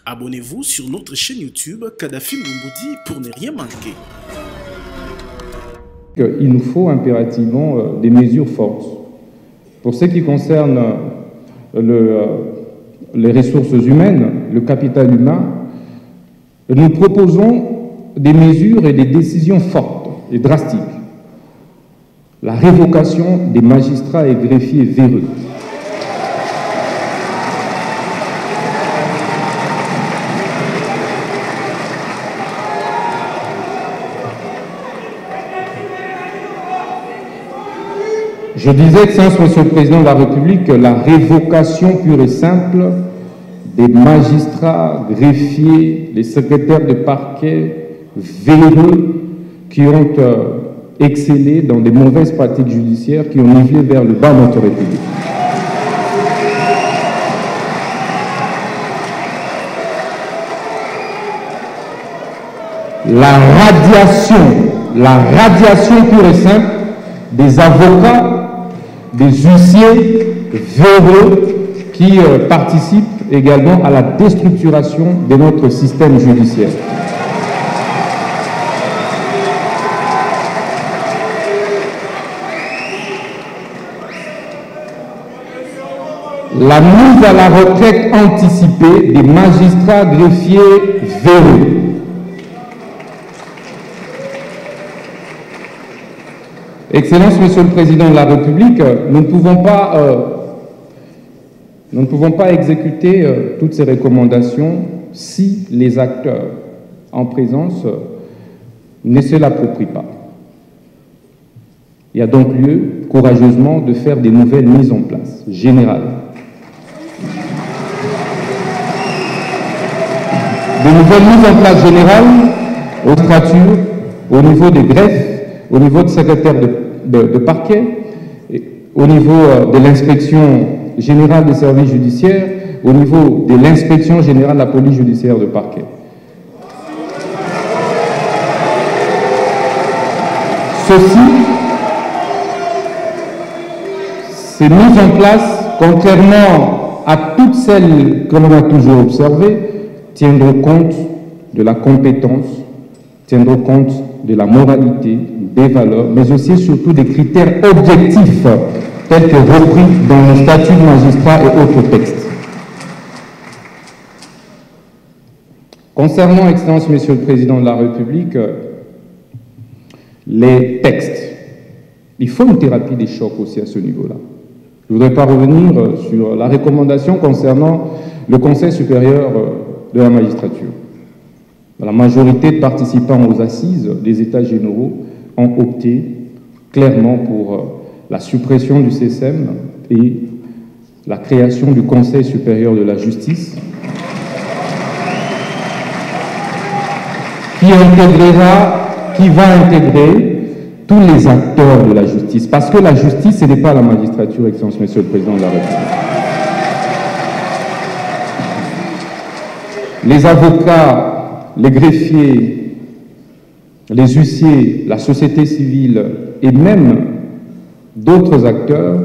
Abonnez-vous sur notre chaîne YouTube Kadhafi Moumoudi pour ne rien manquer. Il nous faut impérativement des mesures fortes. Pour ce qui concerne les ressources humaines, le capital humain, nous proposons des mesures et des décisions fortes et drastiques. La révocation des magistrats et greffiers véreux. Je disais, Excellence, Monsieur le Président de la République, que la révocation pure et simple des magistrats, greffiers, les secrétaires de parquet véreux qui ont excellé dans des mauvaises pratiques judiciaires qui ont nivelé vers le bas notre République. La radiation pure et simple des avocats, des huissiers véreux qui participent également à la déstructuration de notre système judiciaire. La mise à la retraite anticipée des magistrats greffiers véreux. Excellence, Monsieur le Président de la République, nous ne pouvons pas exécuter toutes ces recommandations si les acteurs en présence ne se l'approprient pas. Il y a donc lieu, courageusement, de faire des nouvelles mises en place, générales. Des nouvelles mises en place générales aux statuts, au niveau des greffes, au niveau de secrétaire de parquet, au niveau de l'inspection générale des services judiciaires, au niveau de l'inspection générale de la police judiciaire de parquet. Ces mises en place, contrairement à toutes celles que l'on a toujours observées, tiendront compte de la compétence, tiendront compte de la moralité, des valeurs, mais aussi et surtout des critères objectifs tels que repris dans le statut de magistrat et autres textes. Concernant, Excellence, Monsieur le Président de la République, les textes, il faut une thérapie des chocs aussi à ce niveau-là. Je ne voudrais pas revenir sur la recommandation concernant le Conseil supérieur de la magistrature. La majorité de participants aux assises des États généraux ont opté clairement pour la suppression du CSM et la création du Conseil supérieur de la justice qui va intégrer tous les acteurs de la justice. Parce que la justice, ce n'est pas la magistrature, Excellence, Monsieur le Président de la République. Les avocats, les greffiers, les huissiers, la société civile et même d'autres acteurs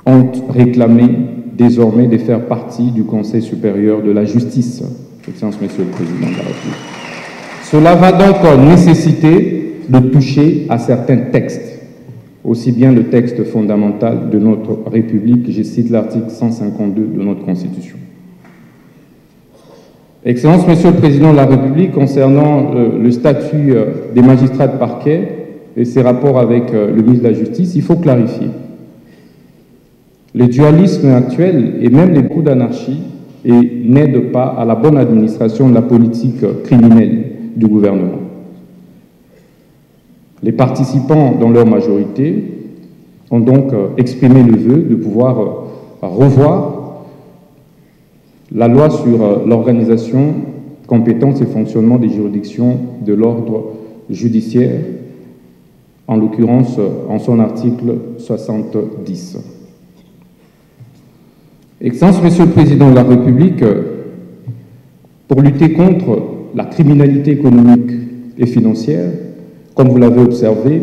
ont réclamé désormais de faire partie du Conseil supérieur de la justice, Excellence, Monsieur le Président de la République. Cela va donc nécessiter de toucher à certains textes, aussi bien le texte fondamental de notre République, je cite l'article 152 de notre Constitution. Excellence, Monsieur le Président de la République, concernant le statut des magistrats de parquet et ses rapports avec le ministre de la Justice, il faut clarifier. Le dualisme actuel et même les coups d'anarchie n'aident pas à la bonne administration de la politique criminelle du gouvernement. Les participants, dans leur majorité, ont donc exprimé le vœu de pouvoir revoir la loi sur l'organisation, compétence et fonctionnement des juridictions de l'ordre judiciaire, en l'occurrence en son article 70. Excellence, Monsieur le Président de la République, pour lutter contre la criminalité économique et financière, comme vous l'avez observé,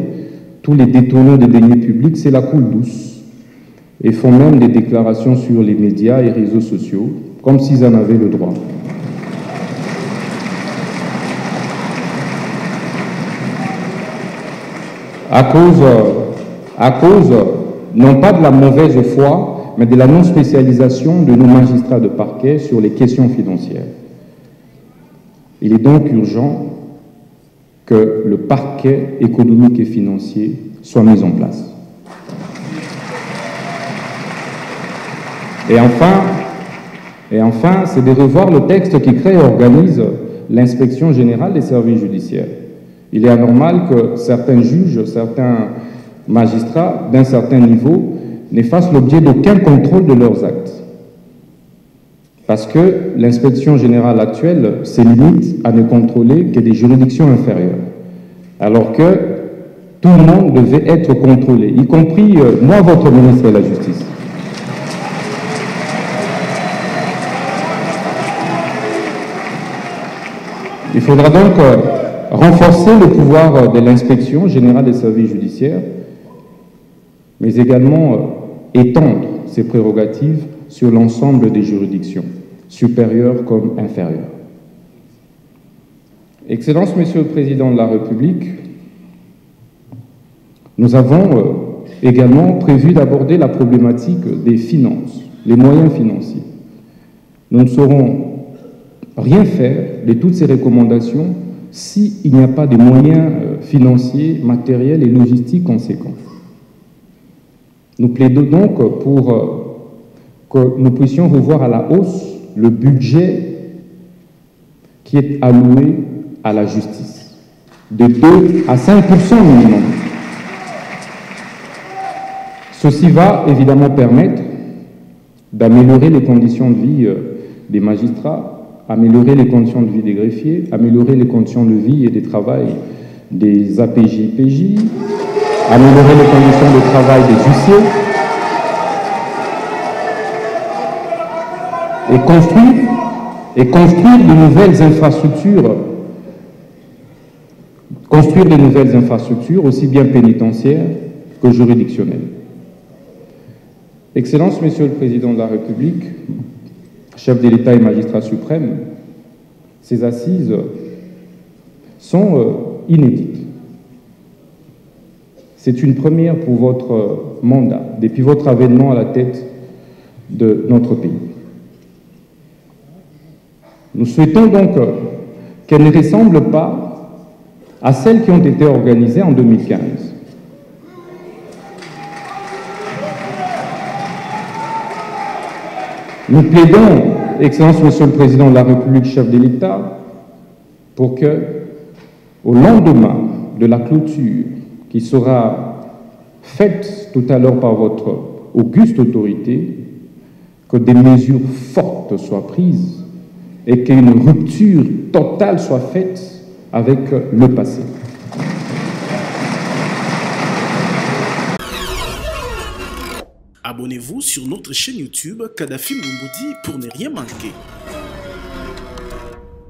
tous les détourneurs des deniers publics, c'est la coule douce et font même des déclarations sur les médias et réseaux sociaux comme s'ils en avaient le droit. À cause non pas de la mauvaise foi, mais de la non-spécialisation de nos magistrats de parquet sur les questions financières. Il est donc urgent que le parquet économique et financier soit mis en place. Et enfin, c'est de revoir le texte qui crée et organise l'inspection générale des services judiciaires. Il est anormal que certains juges, certains magistrats d'un certain niveau ne fassent l'objet d'aucun contrôle de leurs actes. Parce que l'inspection générale actuelle se limite à ne contrôler que des juridictions inférieures. Alors que tout le monde devait être contrôlé, y compris moi, votre ministre de la Justice. Il faudra donc renforcer le pouvoir de l'inspection générale des services judiciaires, mais également étendre ses prérogatives sur l'ensemble des juridictions, supérieures comme inférieures. Excellence, Monsieur le Président de la République, nous avons également prévu d'aborder la problématique des finances, les moyens financiers. Nous ne saurons rien faire de toutes ces recommandations s'il n'y a pas de moyens financiers, matériels et logistiques conséquents. Nous plaidons donc pour que nous puissions revoir à la hausse le budget qui est alloué à la justice, de 2 à 5% minimum. Ceci va évidemment permettre d'améliorer les conditions de vie des magistrats, améliorer les conditions de vie des greffiers, améliorer les conditions de vie et de travail des APJ-PJ, améliorer les conditions de travail des huissiers et construire de nouvelles infrastructures, aussi bien pénitentiaires que juridictionnelles. Excellence, Monsieur le Président de la République, chef de l'État et magistrat suprême, ces assises sont inédites. C'est une première pour votre mandat, depuis votre avènement à la tête de notre pays. Nous souhaitons donc qu'elles ne ressemblent pas à celles qui ont été organisées en 2015. Nous plaidons, Excellence, Monsieur le Président de la République, chef de l'État, pour que, au lendemain de la clôture qui sera faite tout à l'heure par votre auguste autorité, que des mesures fortes soient prises et qu'une rupture totale soit faite avec le passé. Abonnez-vous sur notre chaîne YouTube Kadhafi Moumoudi pour ne rien manquer.